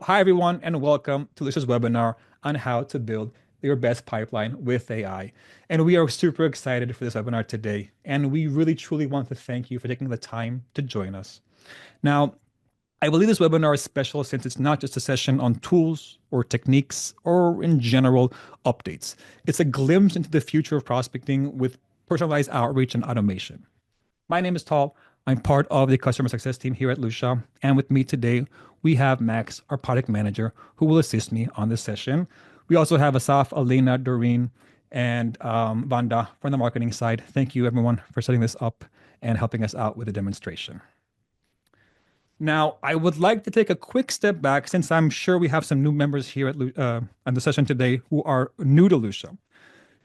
Hi, everyone, and welcome to Lucia's webinar on how to build your best pipeline with AI. And we are super excited for this webinar today. And we really, truly want to thank you for taking the time to join us. Now, I believe this webinar is special since it's not just a session on tools or techniques or in general updates. It's a glimpse into the future of prospecting with personalized outreach and automation. My name is Tal. I'm part of the customer success team here at Lucia. And with me today, we have Max, our product manager, who will assist me on this session. We also have Asaf, Elena, Doreen, and Vanda from the marketing side. Thank you, everyone, for setting this up and helping us out with the demonstration. Now, I would like to take a quick step back since I'm sure we have some new members here on the session today who are new to Lucia.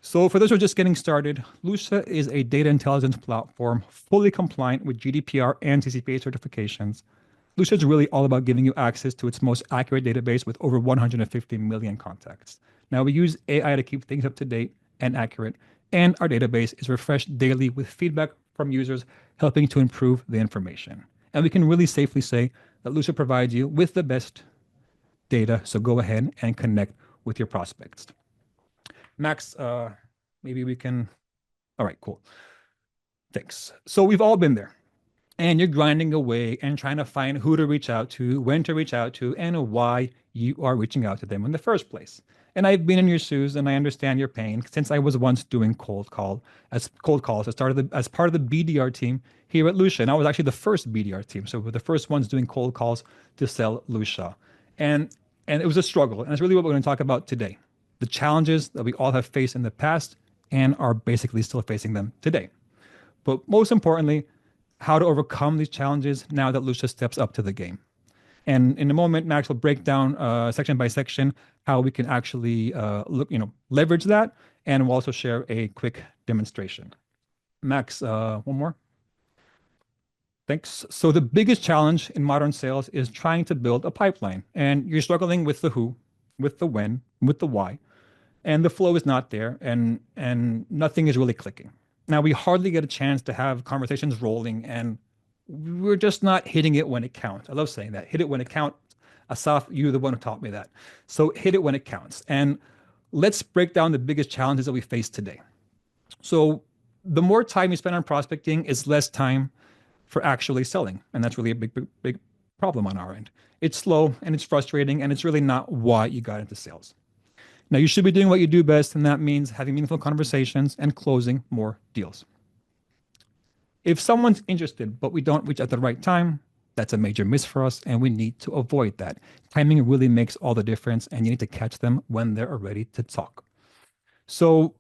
So for those who are just getting started, Lucia is a data intelligence platform fully compliant with GDPR and CCPA certifications. Lucia is really all about giving you access to its most accurate database with over 150 million contacts. Now, we use AI to keep things up to date and accurate, and our database is refreshed daily with feedback from users helping to improve the information. And we can really safely say that Lucia provides you with the best data, so go ahead and connect with your prospects. Max, maybe we can. All right, cool. Thanks. So we've all been there, and you're grinding away and trying to find who to reach out to, when to reach out to, and why you are reaching out to them in the first place. And I've been in your shoes, and I understand your pain since I was once doing cold calls. As part of the BDR team here at Lucia, and I was actually the first BDR team, so we're the first ones doing cold calls to sell Lucia, and it was a struggle, and that's really what we're going to talk about today. The challenges that we all have faced in the past and are basically still facing them today. But most importantly, how to overcome these challenges now that Lucia steps up to the game. And in a moment, Max will break down section by section how we can actually leverage that, and we'll also share a quick demonstration. Max, one more. Thanks. So the biggest challenge in modern sales is trying to build a pipeline, and you're struggling with the who, with the when, with the why, and the flow is not there, and nothing is really clicking. Now we hardly get a chance to have conversations rolling, and we're just not hitting it when it counts. I love saying that. Hit it when it counts. Asaf, you're the one who taught me that. So hit it when it counts. And let's break down the biggest challenges that we face today. So the more time you spend on prospecting is less time for actually selling. And that's really a big problem on our end. It's slow and it's frustrating, and it's really not why you got into sales. Now, you should be doing what you do best, and that means having meaningful conversations and closing more deals. If someone's interested, but we don't reach at the right time, that's a major miss for us, and we need to avoid that. Timing really makes all the difference, and you need to catch them when they're ready to talk. So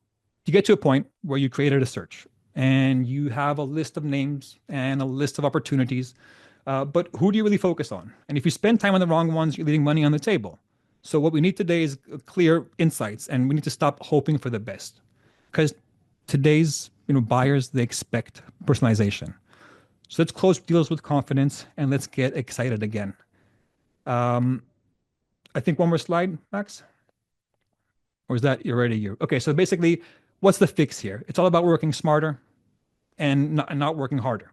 you get to a point where you created a search, and you have a list of names and a list of opportunities, but who do you really focus on? And if you spend time on the wrong ones, you're leaving money on the table. So what we need today is clear insights, and we need to stop hoping for the best, because today's buyers, they expect personalization. So let's close deals with confidence, and let's get excited again. I think one more slide, Max, or is that already you? Okay, so basically, what's the fix here? It's all about working smarter and not working harder,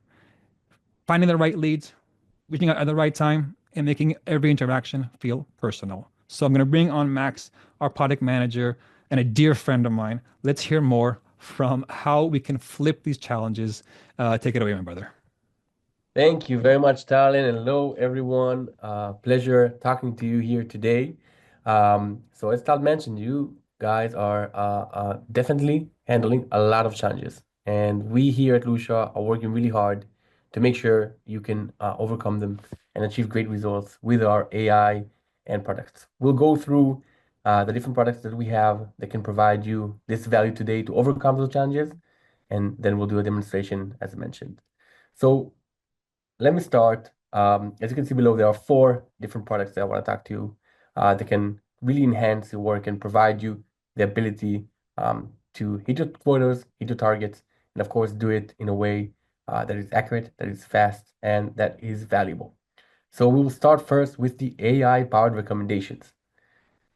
finding the right leads, reaching out at the right time, and making every interaction feel personal. So I'm going to bring on Max, our product manager, and a dear friend of mine. Let's hear more from how we can flip these challenges. Take it away, my brother. Thank you very much, Talon. And hello, everyone. Pleasure talking to you here today. So as Tal mentioned, you guys are definitely handling a lot of challenges. And we here at Lucia are working really hard to make sure you can overcome them and achieve great results with our AI and products. We'll go through the different products that we have that can provide you this value today to overcome those challenges. And then we'll do a demonstration, as I mentioned. So let me start. As you can see below, there are 4 different products that I want to talk to you that can really enhance your work and provide you the ability to hit your quotas, hit your targets, and of course, do it in a way that is accurate, that is fast, and that is valuable. So we will start first with the AI-powered recommendations,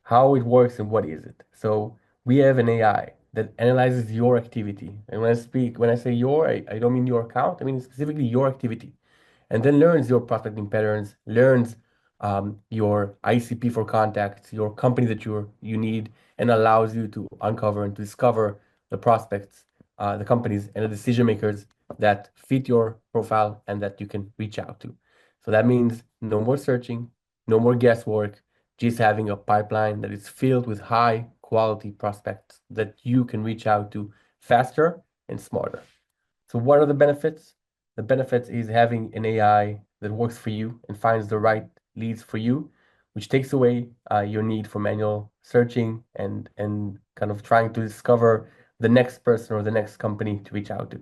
how it works and what is it. So we have an AI that analyzes your activity. And when I say your, I don't mean your account, I mean specifically your activity, and then learns your prospecting patterns, learns your ICP for contacts, your company that you need, and allows you to uncover and to discover the prospects, the companies, and the decision makers that fit your profile and that you can reach out to. So that means no more searching, no more guesswork, just having a pipeline that is filled with high quality prospects that you can reach out to faster and smarter. So what are the benefits? The benefits is having an AI that works for you and finds the right leads for you, which takes away your need for manual searching and kind of trying to discover the next person or the next company to reach out to.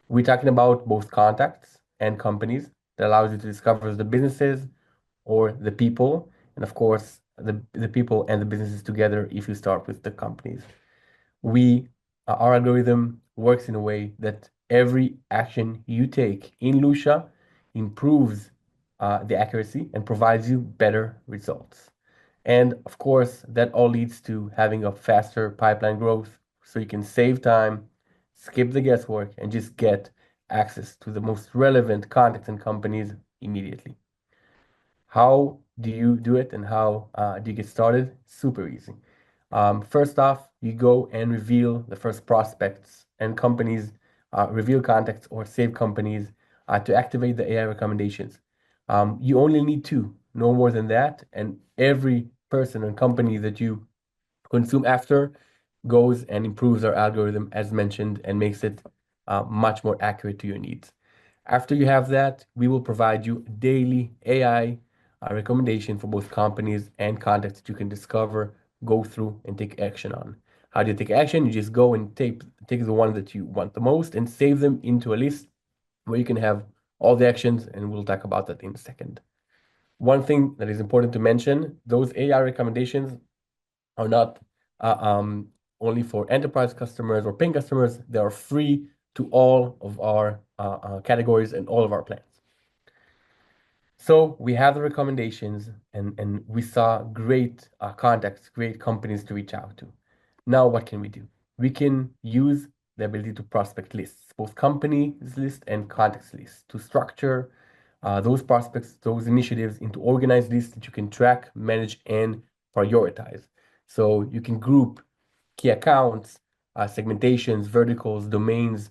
We're talking about both contacts and companies that allows you to discover the businesses or the people, and of course the people and the businesses together if you start with the companies. We Our algorithm works in a way that every action you take in Lucia improves the accuracy and provides you better results. And of course, that all leads to having a faster pipeline growth so you can save time, skip the guesswork, and just get access to the most relevant contacts and companies immediately. How do you do it and how do you get started? Super easy. First off, you go and reveal the first prospects and companies, reveal contacts or save companies to activate the AI recommendations. You only need two, no more than that. And every person and company that you consume after goes and improves our algorithm as mentioned and makes it much more accurate to your needs. After you have that, we will provide you daily AI recommendation for both companies and contacts that you can discover, go through, and take action on. How do you take action? You just go and take the one that you want the most and save them into a list where you can have all the actions, and we'll talk about that in a second. One thing that is important to mention, those AI recommendations are not only for enterprise customers or paying customers. They are free to all of our categories and all of our plans. So we have the recommendations and we saw great contacts, great companies to reach out to. Now what can we do? We can use the ability to prospect lists, both companies list and contacts lists, to structure those prospects, those initiatives into organized lists that you can track, manage, and prioritize. So you can group key accounts, segmentations, verticals, domains,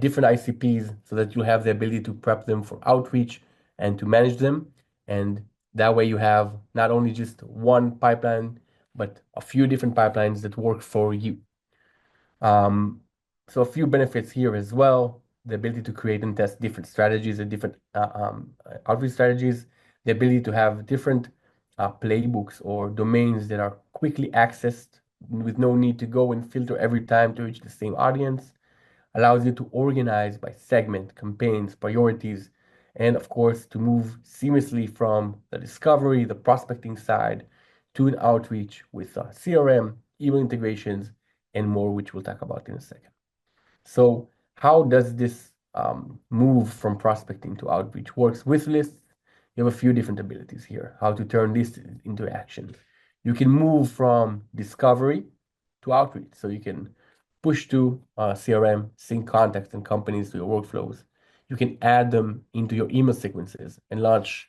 different ICPs so that you have the ability to prep them for outreach and to manage them. And that way you have not only just one pipeline, but a few different pipelines that work for you. So a few benefits here as well, the ability to create and test different strategies and different outreach strategies, the ability to have different playbooks or domains that are quickly accessed with no need to go and filter every time to reach the same audience, allows you to organize by segment, campaigns, priorities, and of course, to move seamlessly from the discovery, the prospecting side to an outreach with CRM, email integrations, and more, which we'll talk about in a second. So how does this move from prospecting to outreach works with lists? You have a few different abilities here, how to turn lists into action. You can move from discovery to outreach. So you can push to CRM, sync contacts and companies to your workflows. You can add them into your email sequences and launch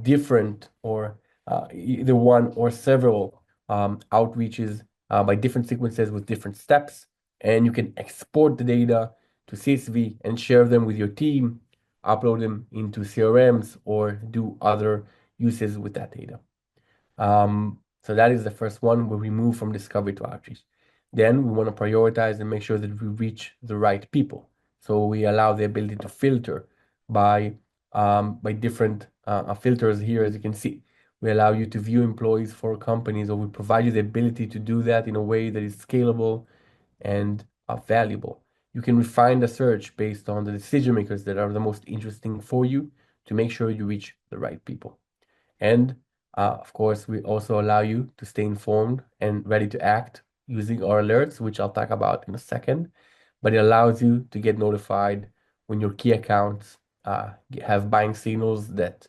different or either one or several outreaches by different sequences with different steps. And you can export the data to CSV and share them with your team, upload them into CRMs, or do other uses with that data. So that is the first one where we move from discovery to outreach. Then we want to prioritize and make sure that we reach the right people. So we allow the ability to filter by different filters here, as you can see. We allow you to view employees for companies, or we provide you the ability to do that in a way that is scalable and valuable. You can refine the search based on the decision makers that are the most interesting for you to make sure you reach the right people. And of course, we also allow you to stay informed and ready to act using our alerts, which I'll talk about in a second. But it allows you to get notified when your key accounts have buying signals that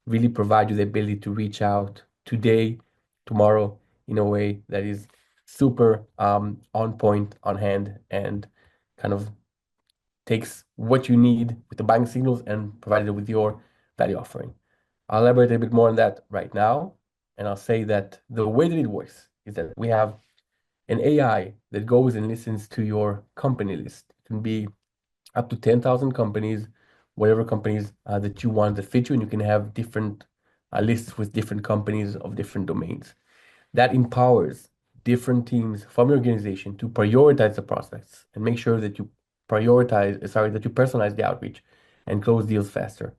really provide you the ability to reach out today, tomorrow, in a way that is super on point, on hand, and kind of takes what you need with the buying signals and provided it with your value offering. I'll elaborate a bit more on that right now. And I'll say that the way that it works is that we have an AI that goes and listens to your company list. It can be up to 10,000 companies, whatever companies that you want that fit you, and you can have different lists with different companies of different domains. That empowers different teams from your organization to prioritize the prospects and make sure that you that you personalize the outreach and close deals faster.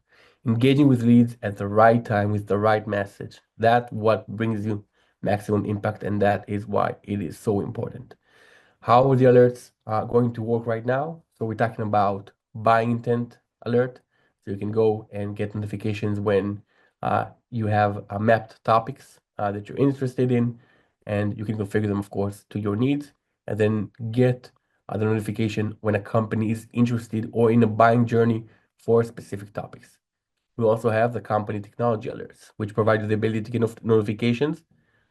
Engaging with leads at the right time with the right message. That's what brings you maximum impact, and that is why it is so important. How are the alerts going to work right now? So we're talking about buying intent alert. So you can go and get notifications when you have mapped topics that you're interested in, and you can configure them, of course, to your needs, and then get the notification when a company is interested or in a buying journey for specific topics. We also have the company technology alerts, which provide you the ability to get notifications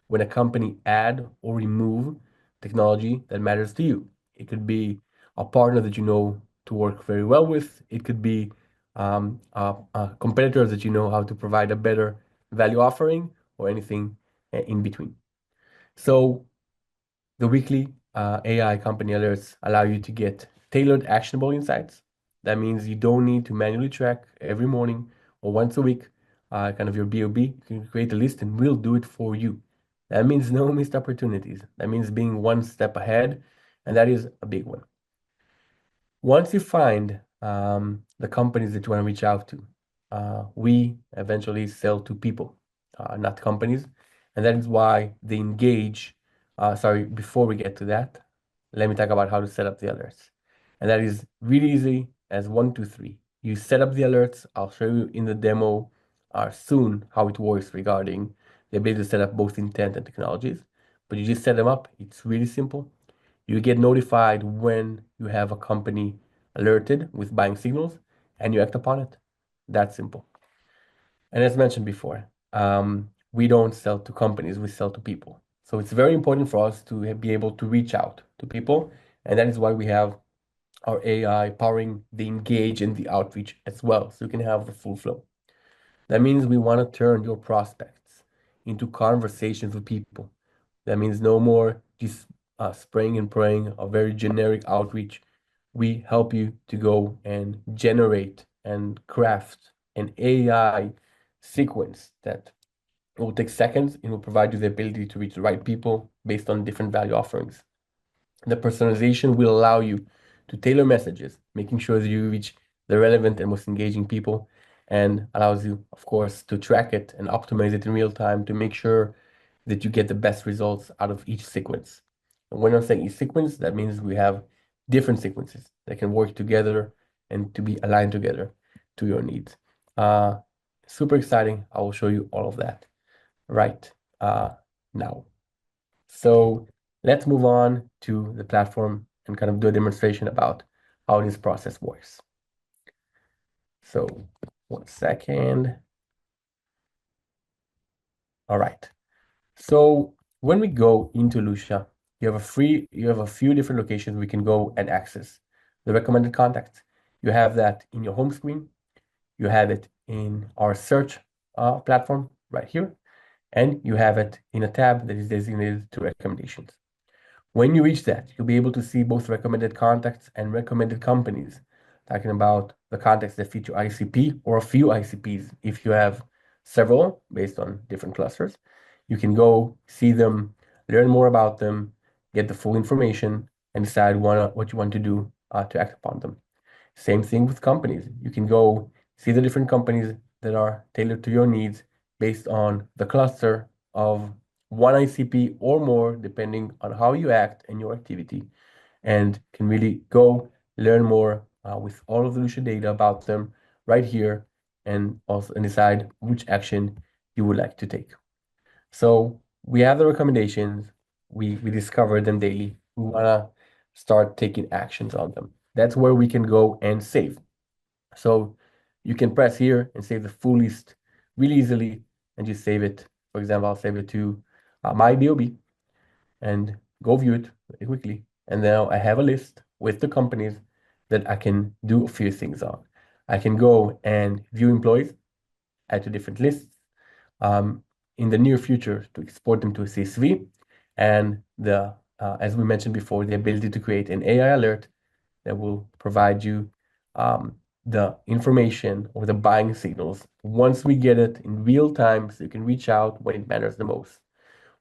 when a company add or remove technology that matters to you. It could be a partner that you know to work very well with. It could be a competitor that you know how to provide a better value offering or anything in between. So the weekly AI company alerts allow you to get tailored actionable insights. That means you don't need to manually track every morning or once a week, kind of your BOB. You can create a list and we'll do it for you. That means no missed opportunities. That means being one step ahead, and that is a big one. Once you find the companies that you want to reach out to, we eventually sell to people, not companies. And that is why they engage. Sorry, before we get to that, let me talk about how to set up the alerts. And that is really easy as one, two, three. You set up the alerts. I'll show you in the demo soon how it works regarding the ability to set up both intent and technologies. But you just set them up. It's really simple. You get notified when you have a company alerted with buying signals and you act upon it. That simple. And as mentioned before, we don't sell to companies, we sell to people. So it's very important for us to be able to reach out to people. And that is why we have our AI powering the engage and the outreach as well. So you can have the full flow. That means we want to turn your prospects into conversations with people. That means no more just spraying and praying, a very generic outreach. We help you to go and generate and craft an AI sequence that will take seconds and will provide you the ability to reach the right people based on different value offerings. The personalization will allow you to tailor messages, making sure that you reach the relevant and most engaging people, and allows you, of course, to track it and optimize it in real time to make sure that you get the best results out of each sequence. And when I'm saying each sequence, that means we have different sequences that can work together and to be aligned together to your needs. Uh, Super exciting. I will show you all of that right now. So let's move on to the platform and kind of do a demonstration about how this process works. So 1 second. All right. So when we go into Lucia, you have a few different locations we can go and access the recommended contacts. You have that in your home screen. You have it in our search platform right here, and you have it in a tab that is designated to recommendations. When you reach that, you'll be able to see both recommended contacts and recommended companies, talking about the contacts that feature ICP or a few ICPs. If you have several based on different clusters, you can go see them, learn more about them, get the full information, and decide what you want to do to act upon them. Same thing with companies. You can go see the different companies that are tailored to your needs based on the cluster of one ICP or more, depending on how you act and your activity, and can really go learn more with all of the Lucia data about them right here, and also decide which action you would like to take. So we have the recommendations. We discover them daily. We want to start taking actions on them. That's where we can go and save. So you can press here and save the full list really easily and just save it. For example, I'll save it to my BOB and go view it very quickly. And now I have a list with the companies that I can do a few things on. I can go and view employees. add to different lists, um, in the near future to export them to a CSV, and as we mentioned before, the ability to create an AI alert that will provide you um, the information or the buying signals once we get it in real time, so you can reach out when it matters the most.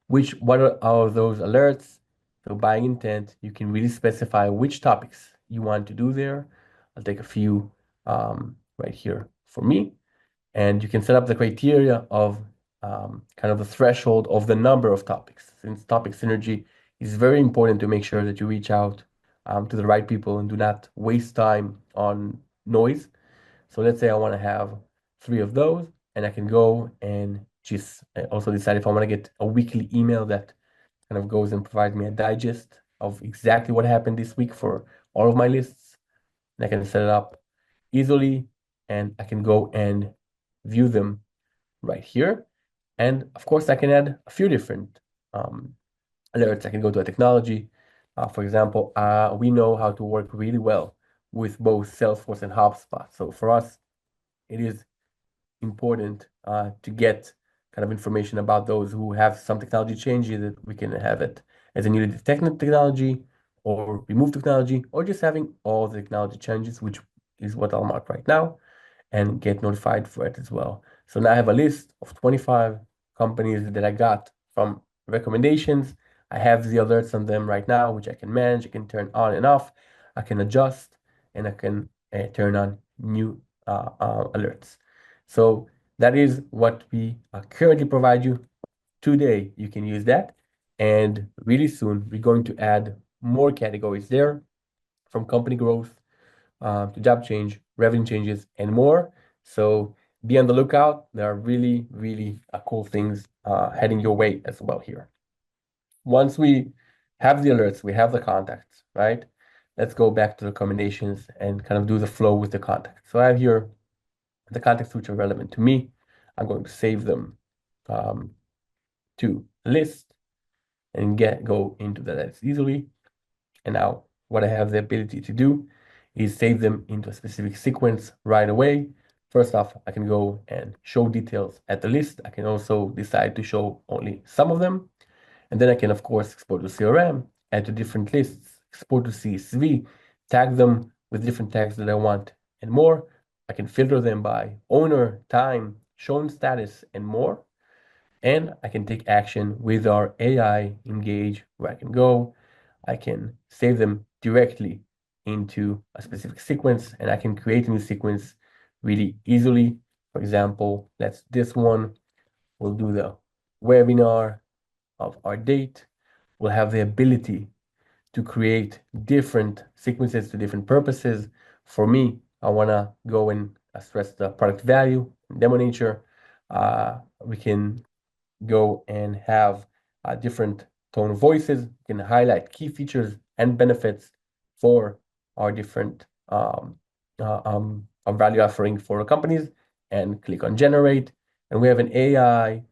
What are those alerts? So buying intent, you can really specify which topics you want to do there. I'll take a few right here for me. And you can set up the criteria of kind of the threshold of the number of topics. Since topic synergy is very important to make sure that you reach out to the right people and do not waste time on noise. So let's say I want to have 3 of those, and I can go and just also decide if I want to get a weekly email that kind of goes and provides me a digest of exactly what happened this week for all of my lists. And I can set it up easily, and I can go and view them right here. And of course, I can add a few different um, alerts. I can go to a technology. For example, we know how to work really well with both Salesforce and HubSpot. So for us, it is important to get kind of information about those who have some technology changes, that we can have it as a newly detected technology or remove technology, or just having all the technology changes, which is what I'll mark right now, and get notified for it as well. So now I have a list of 25 companies that I got from recommendations. I have the alerts on them right now, which I can manage. I can turn on and off. I can adjust, and I can turn on new alerts. So that is what we currently provide you today. You can use that. And really soon, we're going to add more categories there, from company growth to job change, revenue changes, and more. So be on the lookout. There are really, really cool things heading your way as well here. Once we have the alerts, we have the contacts, right? Let's go back to the recommendations and kind of do the flow with the contacts. So I have here the contacts which are relevant to me. I'm going to save them um, to list and go into the list easily. And now what I have the ability to do is save them into a specific sequence right away. First off, I can go and show details at the list. I can also decide to show only some of them. And then I can, of course, export to CRM, add to different lists, export to CSV, tag them with different tags that I want, and more. I can filter them by owner, time, shown status, and more. And I can take action with our AI Engage, where I can go, I can save them directly into a specific sequence, and I can create a new sequence really easily. For example, let's this one. We'll do the webinar of our date. We'll have the ability to create different sequences to different purposes. For me, I want to go and stress the product value, demo nature. We can go and have different tone of voices. You can highlight key features and benefits for our different value offering for companies, and click on generate. And we have an AI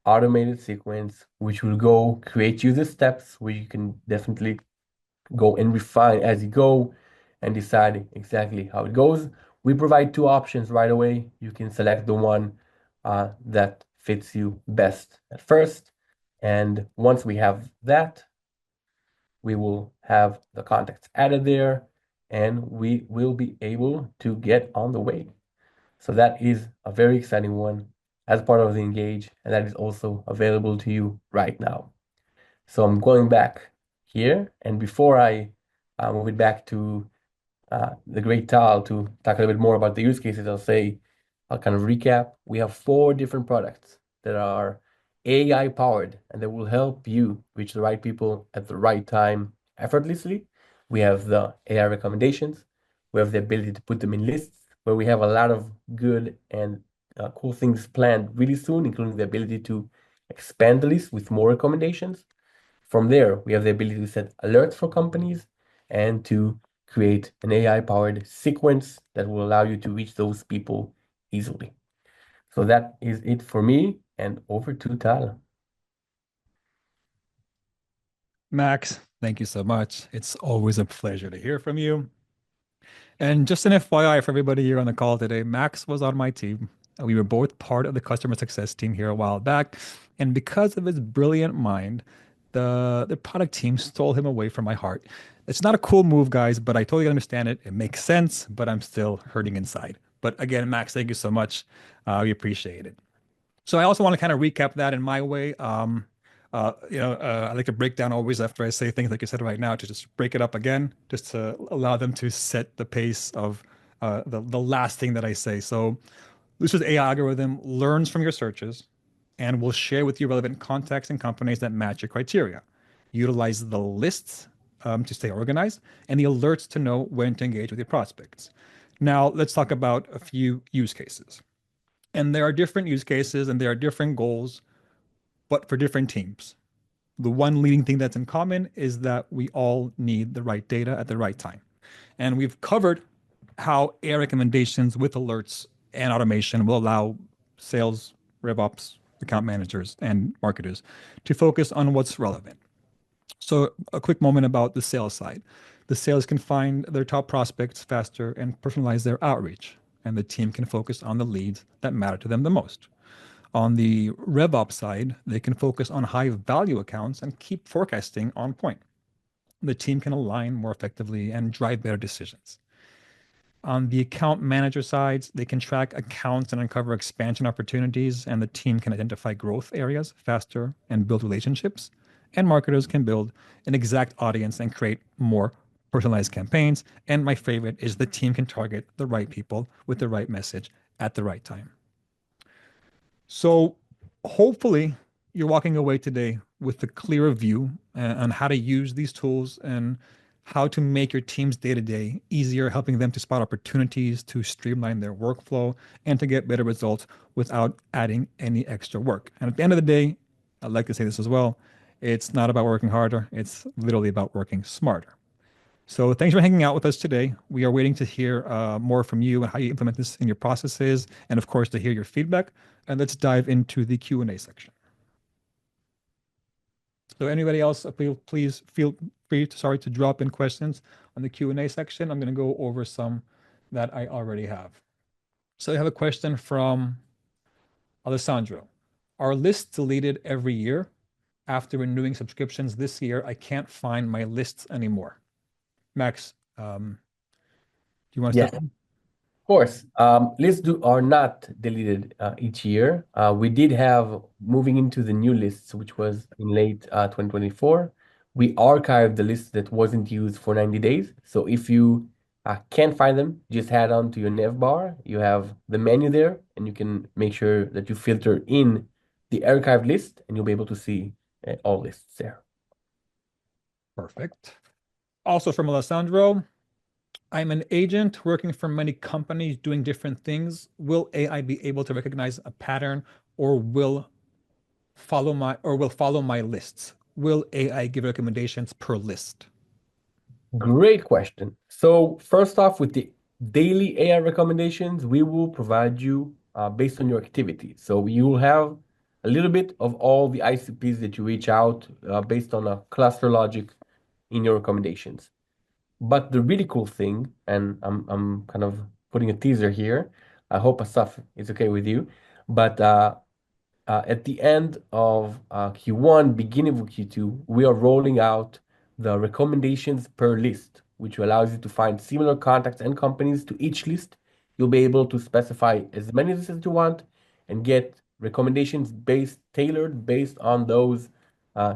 automated sequence which will go create user steps where you can definitely go and refine as you go and decide exactly how it goes. We provide 2 options right away. You can select the one that fits you best at first. And once we have that, we will have the contacts added there, and we will be able to get on the way. So that is a very exciting one as part of the Engage, and that is also available to you right now. So I'm going back here, and before I move it back to the great Tal to talk a little bit more about the use cases, I'll kind of recap. We have 4 different products that are AI powered, and that will help you reach the right people at the right time effortlessly. We have the AI recommendations. We have the ability to put them in lists, where we have a lot of good and cool things planned really soon, including the ability to expand the list with more recommendations. From there, we have the ability to set alerts for companies and to create an AI-powered sequence that will allow you to reach those people easily. So that is it for me, and over to Tal. Max, thank you so much. It's always a pleasure to hear from you. And just an FYI for everybody here on the call today, Max was on my team. We were both part of the customer success team here a while back, and because of his brilliant mind, the product team stole him away from my heart. It's not a cool move, guys, but I totally understand it. It makes sense, but I'm still hurting inside. But again, Max, thank you so much. We appreciate it. So I also want to kind of recap that in my way. I like to break down always after I say things like you said right now, to just break it up again, just to allow them to set the pace of the last thing that I say. So Lucia's AI algorithm learns from your searches and will share with you relevant contacts and companies that match your criteria. Utilize the lists to stay organized and the alerts to know when to engage with your prospects. Now, let's talk about a few use cases. And there are different use cases and there are different goals, but for different teams. The one leading thing that's in common is that we all need the right data at the right time. And we've covered how AI recommendations with alerts and automation will allow sales, RevOps, account managers, and marketers to focus on what's relevant. So, a quick moment about the sales side. The sales can find their top prospects faster and personalize their outreach, and the team can focus on the leads that matter to them the most. On the RevOps side, they can focus on high value accounts and keep forecasting on point. The team can align more effectively and drive better decisions. On the account manager sides, they can track accounts and uncover expansion opportunities, and the team can identify growth areas faster and build relationships. And marketers can build an exact audience and create more personalized campaigns. And my favorite is the team can target the right people with the right message at the right time. So hopefully you're walking away today with a clearer view on how to use these tools and how to make your team's day to day easier, helping them to spot opportunities, to streamline their workflow, and to get better results without adding any extra work. And at the end of the day, I'd like to say this as well, it's not about working harder, it's literally about working smarter. So thanks for hanging out with us today. We are waiting to hear more from you and how you implement this in your processes, and of course to hear your feedback. And let's dive into the Q&A section. So anybody else, please feel free to sorry to drop in questions on the Q&A section. I'm going to go over some that I already have. So I have a question from Alessandro. Are lists deleted every year? After renewing subscriptions this year, I can't find my lists anymore. Max, do you want to Yes, step in? course. Are not deleted each year. We did have moving into the new lists, which was in late 2024. We archived the list that wasn't used for 90 days. So if you can't find them, just head on to your nav bar. You have the menu there, and you can make sure that you filter in the archived list, and you'll be able to see all lists there. Perfect. Also from Alessandro, I'm an agent working for many companies doing different things. Will AI be able to recognize a pattern or will follow my lists? Will AI give recommendations per list? Great question. So first off, with the daily AI recommendations, we will provide you based on your activity. So you will have a little bit of all the ICPs that you reach out based on a cluster logic in your recommendations. But the really cool thing, and I'm kind of putting a teaser here. I hope Asaf is okay with you. But at the end of Q1, beginning of Q2, we are rolling out the recommendations per list, which allows you to find similar contacts and companies to each list. You'll be able to specify as many lists as you want and get recommendations tailored based on those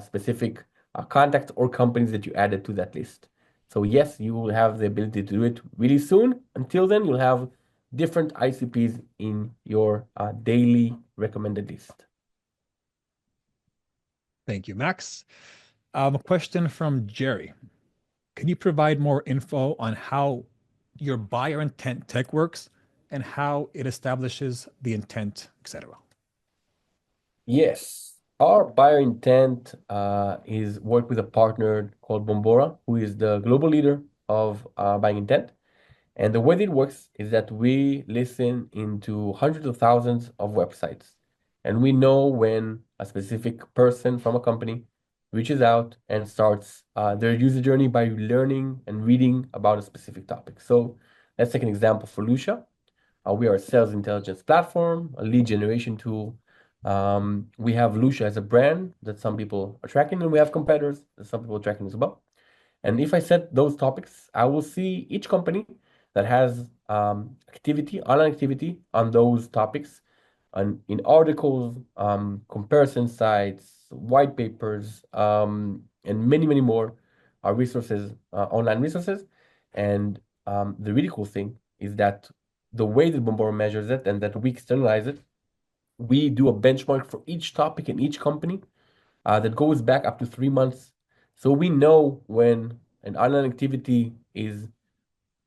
specific contacts or companies that you added to that list. So yes, you will have the ability to do it really soon. Until then, you'll have different ICPs in your daily recommended list. Thank you, Max. A question from Jerry. Can you provide more info on how your buyer intent tech works and how it establishes the intent, etc.? Yes, our buyer intent is work with a partner called Bombora, who is the global leader of buying intent. And the way it works is that we listen into hundreds of thousands of websites, and we know when a specific person from a company reaches out and starts their user journey by learning and reading about a specific topic. So let's take an example for Lucia. We are a sales intelligence platform, a lead generation tool. We have Lucia as a brand that some people are tracking, and we have competitors that some people are tracking as well. And if I set those topics, I will see each company that has online activity on those topics, in articles, comparison sites, white papers, and many, many more resources, online resources. And the really cool thing is that the way that Bombora measures it and that we externalize it, we do a benchmark for each topic in each company that goes back up to 3 months. So we know when an online activity is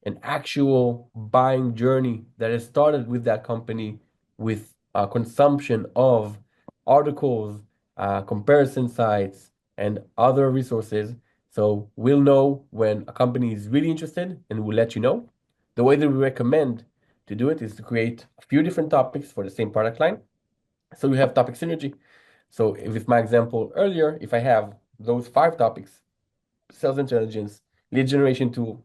an actual buying journey that has started with that company with consumption of articles, comparison sites, and other resources. So we'll know when a company is really interested and we'll let you know. The way that we recommend to do it is to create a few different topics for the same product line. So we have topic synergy. So with my example earlier, if I have those 5 topics, sales intelligence, lead generation tool,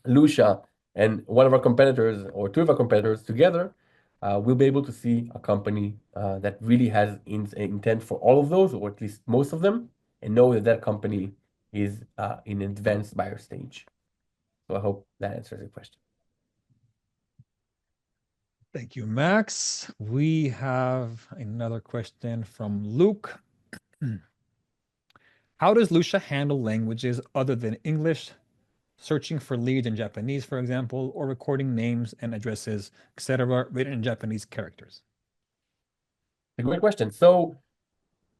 Lucia, and one of our competitors or two of our competitors together, we'll be able to see a company that really has intent for all of those, or at least most of them, and know that that company is in advanced buyer stage. So I hope that answers your question. Thank you, Max. We have another question from Luke. How does Lucia handle languages other than English, searching for leads in Japanese, for example, or recording names and addresses, etc., written in Japanese characters? A great question. So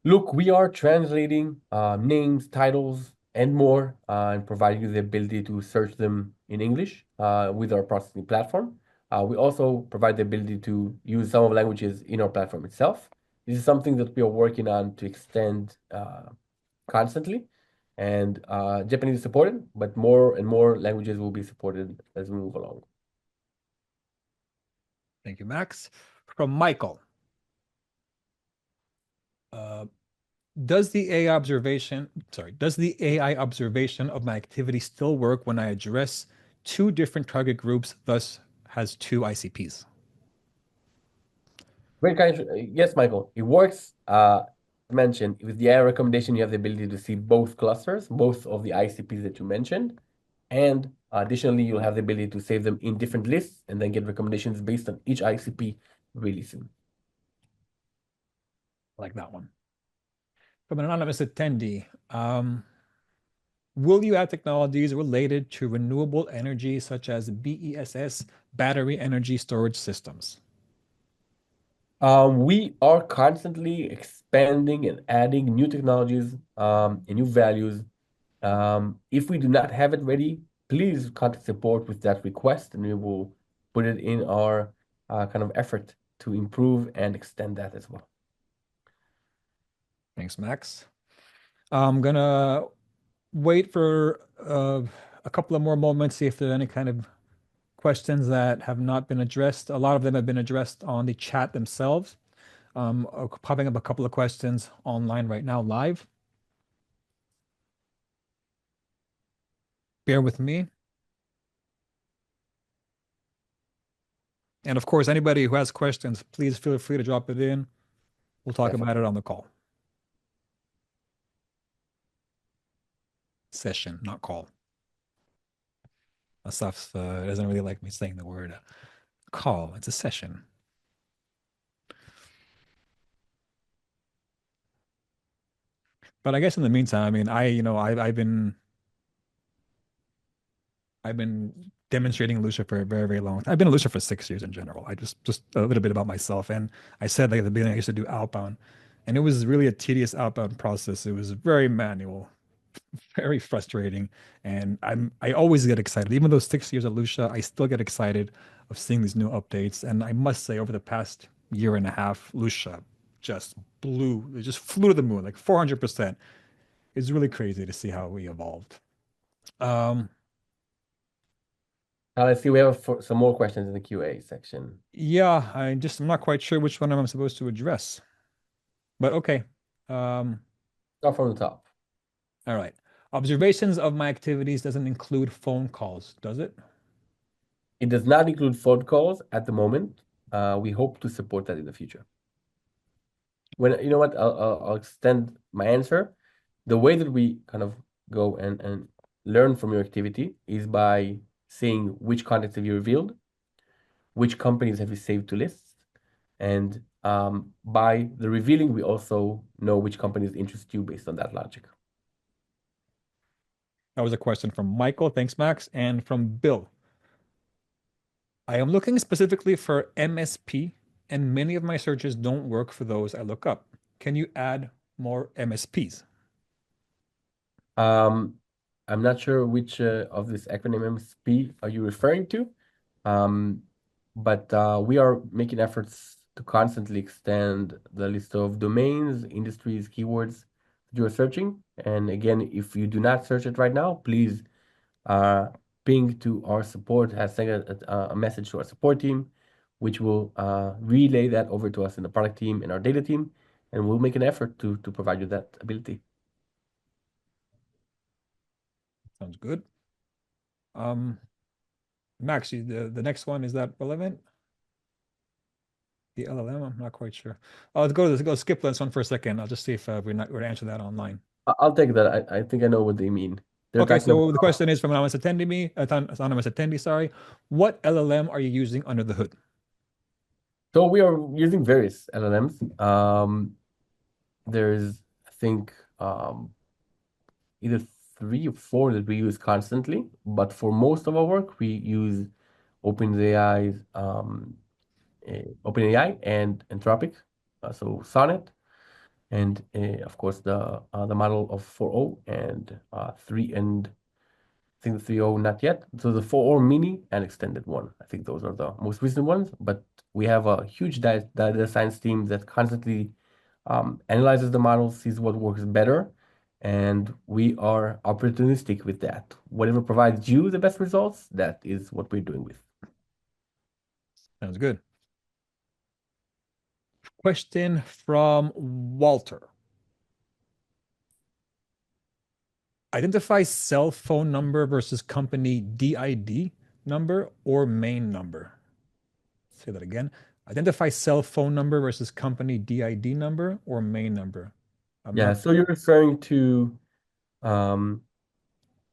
look, we are translating names, titles, and more, and providing you the ability to search them in English with our processing platform. We also provide the ability to use some of the languages in our platform itself. This is something that we are working on to extend constantly. And Japanese is supported, but more and more languages will be supported as we move along. Thank you, Max. From Michael. Uh, does the AI observation of my activity still work when I address two different target groups, thus has two ICPs? Great kind. Yes, Michael, it works. Mentioned with the AI recommendation, you have the ability to see both clusters, both of the ICPs that you mentioned, and additionally, you'll have the ability to save them in different lists and then get recommendations based on each ICP really soon. I like that one. From an anonymous attendee, will you add technologies related to renewable energy such as BESS, battery energy storage systems? We are constantly expanding and adding new technologies and new values. If we do not have it ready, please contact support with that request, and we will put it in our kind of effort to improve and extend that as well. Thanks, Max. I'm gonna wait for a couple of more moments, see if there are any kind of questions that have not been addressed. A lot of them have been addressed on the chat themselves. Popping up a couple of questions online right now, live. Bear with me. And of course, anybody who has questions, please feel free to drop it in. We'll talk Definitely. about it on the call. Session, not call. Asaf doesn't really like me saying the word call. It's a session. But I guess in the meantime, I mean, I've been demonstrating Lucia for a very, very long time. I've been a Lucia for 6 years in general. I just a little bit about myself. And I said like at the beginning, I used to do outbound, and it was really a tedious outbound process. It was very manual, very frustrating. And I always get excited. Even though 6 years of Lucia, I still get excited of seeing these new updates. And I must say, over the past year and a half, Lucia it just flew to the moon, like 400%. It's really crazy to see how we evolved. Um, Let's see, we have some more questions in the QA section. yeah, I'm not quite sure which one I'm supposed to address, but okay. Um, Start from the top. all right. Observations of my activities doesn't include phone calls, does it? It does not include phone calls at the moment. We hope to support that in the future. When you know what, I'll extend my answer. The way that we kind of go and learn from your activity is by seeing which contacts have you revealed, which companies have you saved to lists, and by the revealing, we also know which companies interest you based on that logic. That was a question from Michael. Thanks, Max. And from Bill. I am looking specifically for MSP, and many of my searches don't work for those I look up. Can you add more MSPs? Um, I'm not sure which of this acronym MSP are you referring to, um, but we are making efforts to constantly extend the list of domains, industries, keywords that you are searching. And again, if you do not search it right now, please uh, ping to our support, send a message to our support team, which will relay that over to us in the product team and our data team, and we'll make an effort to provide you that ability. Sounds good. Um, Max, the next one, is that relevant? The LLM? I'm not quite sure. Let's go skip this one for a second. I'll just see if we're to answer that online. I'll take that. I think I know what they mean. They're Okay, talking so the about, question is from anonymous attendee, sorry. What LLM are you using under the hood? so we are using various LLMs. There's, I think, either 3 or 4 that we use constantly, but for most of our work, we use OpenAI's OpenAI and Anthropic, so Sonnet, and of course the model of 4.0 and 3 and I think the 3.0 not yet. So the 4.0 mini and extended one. I think those are the most recent ones, but we have a huge data science team that constantly analyzes the model, sees what works better, and we are opportunistic with that. Whatever provides you the best results, that is what we're doing with. Sounds good. Question from Walter. Identify cell phone number versus company DID number or main number. Say that again. Identify cell phone number versus company DID number or main number. I'm Yeah, not. so you're referring to um,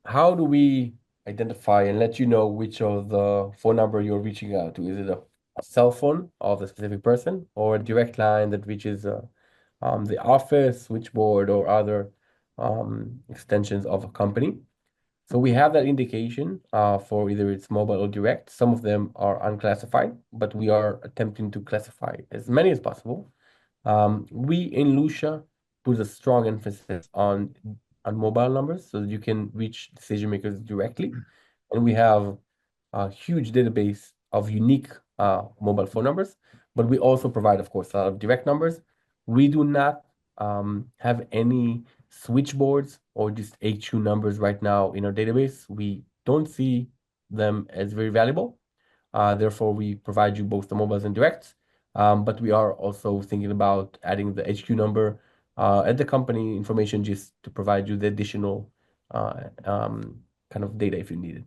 how do we identify and let you know which of the phone number you're reaching out to? Is it a cell phone of the specific person or a direct line that reaches the office, switchboard, or other extensions of a company? So we have that indication for either it's mobile or direct. Some of them are unclassified, but we are attempting to classify as many as possible. We in Lucia put a strong emphasis on mobile numbers so that you can reach decision makers directly. And we have a huge database of unique mobile phone numbers, but we also provide, of course, direct numbers. We do not have any switchboards or just HU numbers right now in our database. We don't see them as very valuable. Therefore, we provide you both the mobiles and directs. But we are also thinking about adding the HQ number at the company information just to provide you the additional kind of data if you need it.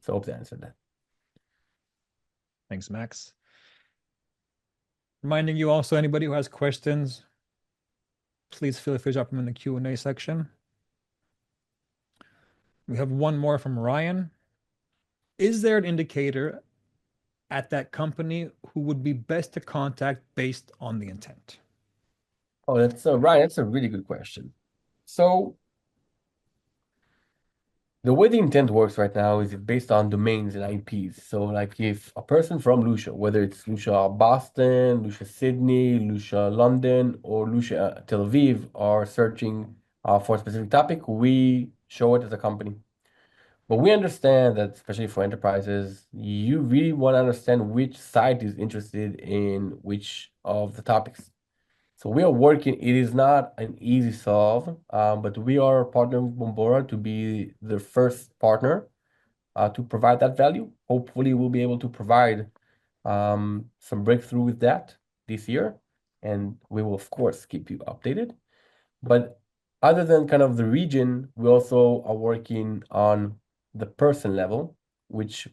So I hope that answered that. Thanks, Max. Reminding you also, anybody who has questions, please feel free to drop them in the Q&A section. We have one more from Ryan. Is there an indicator at that company who would be best to contact based on the intent? Oh, that's Ryan. That's a really good question. So the way the intent works right now is it based on domains and IPs. So like if a person from Lucia, whether it's Lucia Boston, Lucia Sydney, Lucia London, or Lucia Tel Aviv are searching for a specific topic, we show it as a company. But we understand that, especially for enterprises, you really want to understand which site is interested in which of the topics. So we are working. It is not an easy solve, but we are partnering with Bombora to be the first partner to provide that value. Hopefully, we'll be able to provide some breakthrough with that this year, and we will, of course, keep you updated. But other than kind of the region, we also are working on the person level, which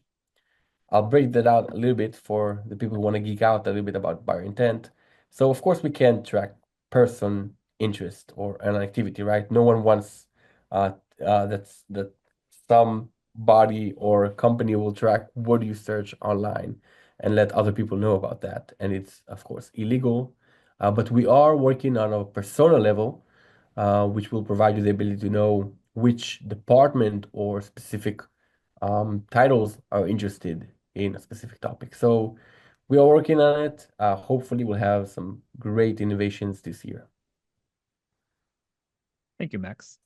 I'll break that out a little bit for the people who want to geek out a little bit about buyer intent. So of course we can track person interest or an activity, right? No one wants uh, that some body or company will track what you search online and let other people know about that. And it's of course illegal, but we are working on a persona level, which will provide you the ability to know which department or specific titles are interested in a specific topic. So we are working on it. Hopefully, we'll have some great innovations this year. Thank you, Max.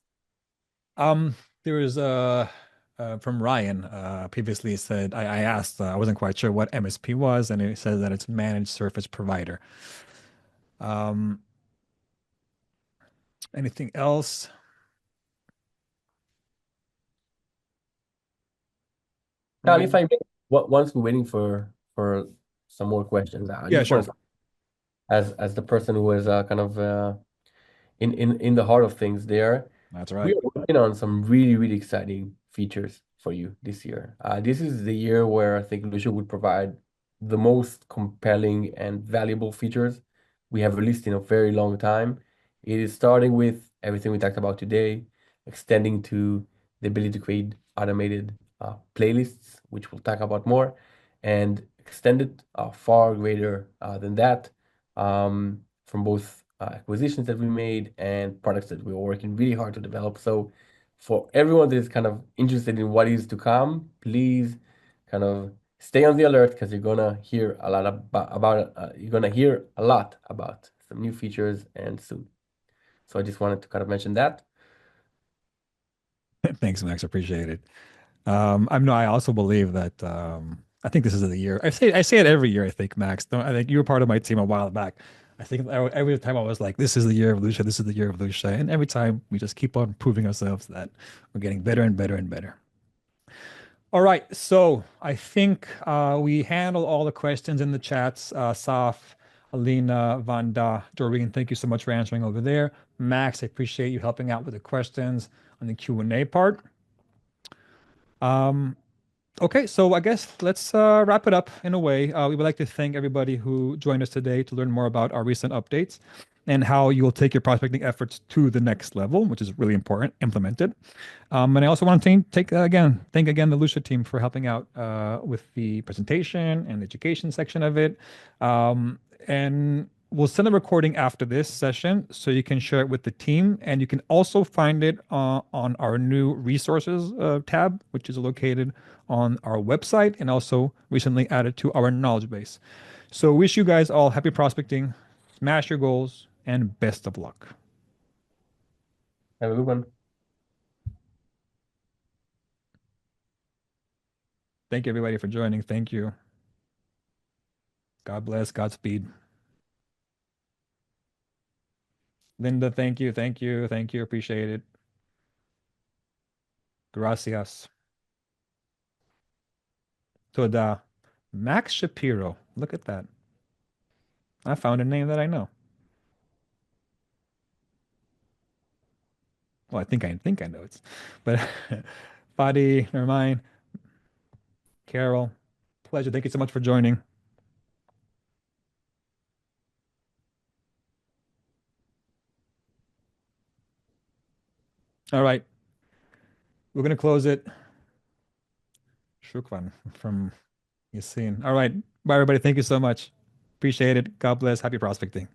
Um, there was from Ryan previously said I asked I wasn't quite sure what MSP was, and it says that it's managed service provider. Um, anything else? Now, Right. if I may, once we're waiting for some more questions, I Yeah, just want sure. to, as the person who is kind of in the heart of things there. That's We right. are working on some really, really exciting features for you this year. This is the year where I think Lucia would provide the most compelling and valuable features we have released in a very long time. It is starting with everything we talked about today, extending to the ability to create automated playlists, which we'll talk about more, and extended far greater than that, from both acquisitions that we made and products that we were working really hard to develop. So for everyone that is kind of interested in what is to come, please kind of stay on the alert because you're gonna hear a lot you're gonna hear a lot about some new features and soon. So I just wanted to kind of mention that. Thanks, Max. Appreciate it. I'm no, I also believe that I think this is the year. I say it every year, I think, Max. Don't, I think you were part of my team a while back. I think every time I was like, this is the year of Lucia, this is the year of Lucia. And every time we just keep on proving ourselves that we're getting better and better and better. All right, so I think we handle all the questions in the chats. Saf, Alina, Vanda, Doreen, thank you so much for answering over there. Max, I appreciate you helping out with the questions on the Q&A part. Um, Okay, so I guess let's wrap it up in a way. We would like to thank everybody who joined us today to learn more about our recent updates and how you'll take your prospecting efforts to the next level, which is really important, implemented. And I also want to thank again the Lucia team for helping out with the presentation and education section of it. And we'll send a recording after this session so you can share it with the team. And you can also find it on our new resources tab, which is located on our website and also recently added to our knowledge base. So wish you guys all happy prospecting, smash your goals, and best of luck. Have a good one. Thank you everybody for joining. Thank you. God bless. Godspeed. Linda, thank you. Thank you. Thank you. Appreciate it. Gracias. Toda. Max Shapiro. Look at that. I found a name that I know. Well, I think I know it's, but Fadi, never mind. Carol, pleasure. Thank you so much for joining. All right, we're gonna close it. Shukran from Yasin. All right, bye everybody. Thank you so much. Appreciate it. God bless. Happy prospecting.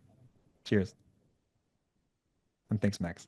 Cheers. And thanks, Max.